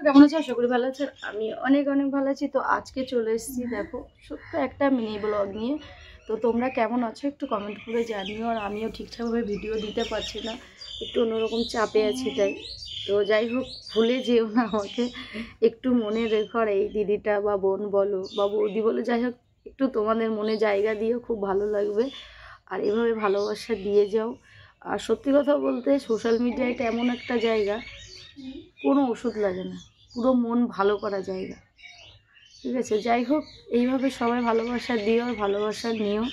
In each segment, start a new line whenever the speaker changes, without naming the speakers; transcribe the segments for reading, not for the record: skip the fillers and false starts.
কেমন আছো? আশা করি ভালো আছেন। আমি অনেক ভালো আছি। তো আজকে চলে এসেছি দেখো ছোট্ট একটা মিনি ব্লগ নিয়ে। তো তোমরা কেমন আছো একটু কমেন্ট করে জানিও। আর আমিও ঠিকঠাকভাবে ভিডিও দিতে পারছি না, একটু অন্যরকম চাপে আছি তাই। তো যাই হোক, ভুলে যেও না আমাকে, একটু মনে রেখো। আর এই দিদিটা বা বোন বলো বা বৌদি বলো, যাই হোক একটু তোমাদের মনে জায়গা দিও, খুব ভালো লাগবে। আর এভাবে ভালোবাসা দিয়ে যাও। আর সত্যি কথা বলতে সোশ্যাল মিডিয়া এটা এমন একটা জায়গা, কোনো ওষুধ লাগে না, পুরো মন ভালো করা জায়গা। ঠিক আছে, যাই হোক এইভাবে সবাই ভালোবাসা দিও আর ভালোবাসা নিও।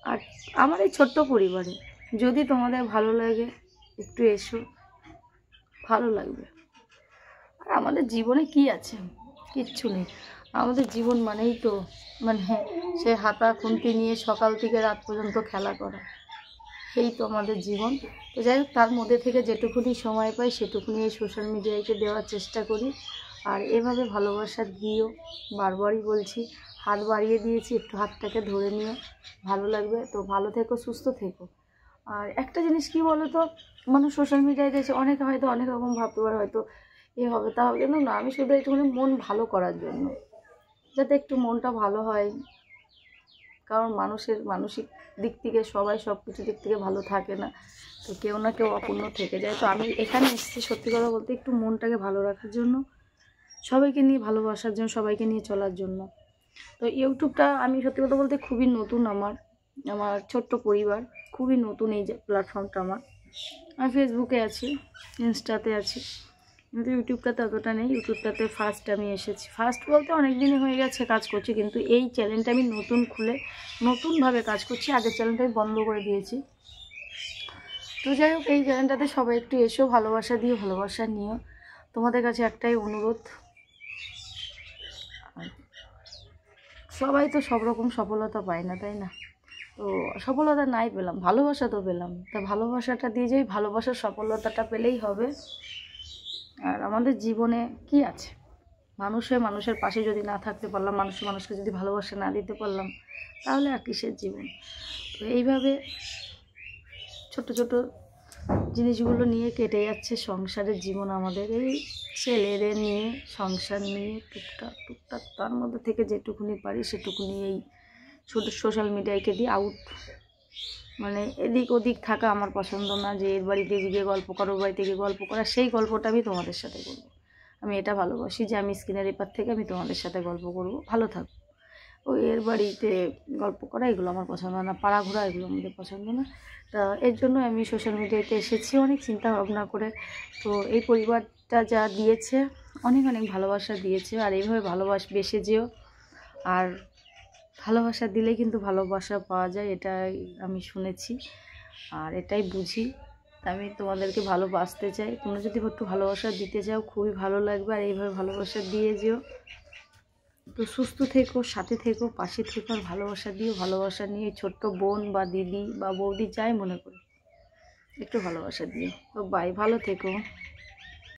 আর আমার এই ছোট্ট পরিবারে যদি তোমাদের ভালো লাগে একটু এসো, ভালো লাগবে। আর আমাদের জীবনে কি আছে? কিচ্ছু নেই। আমাদের জীবন মানেই তো সে হাতা খুন্তি নিয়ে সকাল থেকে রাত পর্যন্ত খেলা করা, এই তো আমাদের জীবন। তো যাই হোক, তার মধ্যে থেকে যেটুকুনি সময় পাই সেটুকুনি এই সোশ্যাল মিডিয়াকে দেওয়ার চেষ্টা করি। আর এভাবে ভালোবাসা দিও, বারবারই বলছি, হাত বাড়িয়ে দিয়েছি, একটু হাতটাকে ধরে নিও, ভালো লাগবে। তো ভালো থেকো, সুস্থ থেকো। আর একটা জিনিস কি বলো তো, মানুষ সোশ্যাল মিডিয়ায় এসে অনেকে হয়তো অনেক রকম ভাবতে পারে, হয়তো এ হবে তা হবে, কিন্তু না, আমি শুধু একটুখানি মন ভালো করার জন্য, যাতে একটু মনটা ভালো হয়। কারণ মানুষের মানসিক দিক থেকে সবাই সব কিছু দিক থেকে ভালো থাকে না, তো কেউ না কেউ অপূর্ণ থেকে যায়। তো আমি এখানে এসেছি সত্যি কথা বলতে একটু মনটাকে ভালো রাখার জন্য, সবাইকে নিয়ে ভালোবাসার জন্য, সবাইকে নিয়ে চলার জন্য। তো ইউটিউবটা আমি সত্যি কথা বলতে খুবই নতুন, আমার ছোট্ট পরিবার, খুবই নতুন এই যে প্ল্যাটফর্মটা আমার। আমি ফেসবুকে আছি, ইনস্টাতে আছি, কিন্তু ইউটিউবটাতে অতটা নেই। ইউটিউবটাতে ফার্স্ট আমি এসেছি, ফার্স্ট বলতে অনেক দিনই হয়ে গেছে কাজ করছি, কিন্তু এই চ্যানেলটা আমি নতুন খুলে নতুনভাবে কাজ করছি। আগের চ্যানেলটা আমি বন্ধ করে দিয়েছি। তো যাই হোক, এই চ্যানেলটাতে সবাই একটু এসো, ভালোবাসা দিয়ে ভালোবাসা নিও। তোমাদের কাছে একটাই অনুরোধ, সবাই তো সব রকম সফলতা পায় না, তাই না? তো সফলতা নাই পেলাম, ভালোবাসা তো পেলাম, তা ভালোবাসাটা দিয়ে যাই, ভালোবাসার সফলতাটা পেলেই হবে। আর আমাদের জীবনে কি আছে? মানুষের পাশে যদি না থাকতে পারলাম, মানুষকে যদি ভালোবাসা না দিতে পারলাম, তাহলে আর কিসের জীবন? তো এইভাবে ছোট ছোট জিনিসগুলো নিয়ে কেটে যাচ্ছে সংসারের জীবন আমাদের, এই ছেলেদের নিয়ে, সংসার নিয়ে টুকটাক তার মধ্যে থেকে যেটুকুনি পারি সেটুকুনি এই সোশ্যাল মিডিয়াকে দিয়ে আউট, এদিক ওদিক থাকা আমার পছন্দ না। যে এর বাড়িতে গিয়ে গল্প করো, ওর বাড়িতে গিয়ে গল্প করা, সেই গল্পটা আমি তোমাদের সাথে করবো। আমি এটা ভালোবাসি যে আমি স্ক্রিনের এপার থেকে আমি তোমাদের সাথে গল্প করব, ভালো থাকবো। ওই এর বাড়িতে গল্প করা এগুলো আমার পছন্দ না, পাড়া ঘোরা এগুলো আমাদের পছন্দ না। তা এর জন্য আমি সোশ্যাল মিডিয়াতে এসেছি অনেক চিন্তা ভাবনা করে। তো এই পরিবারটা যা দিয়েছে, অনেক ভালোবাসা দিয়েছে। আর এইভাবে বেসে যেও। আর ভালোবাসা দিলেই কিন্তু ভালোবাসা পাওয়া যায়, এটাই আমি শুনেছি আর এটাই বুঝি। আমি তোমাদেরকে ভালোবাসতে চাই, তোমরা যদি একটু ভালোবাসা দিতে চাও খুবই ভালো লাগবে। আর এইভাবে ভালোবাসা দিয়ে যেও। তো সুস্থ থেকো, সাথে থেকো, পাশে থেকো, আর ভালোবাসা দিও। ভালোবাসা নিয়ে ছোট্ট বোন বা দিদি বা বৌদি যাই মনে করো, একটু ভালোবাসা দিও। তো বাই, ভালো থেকো।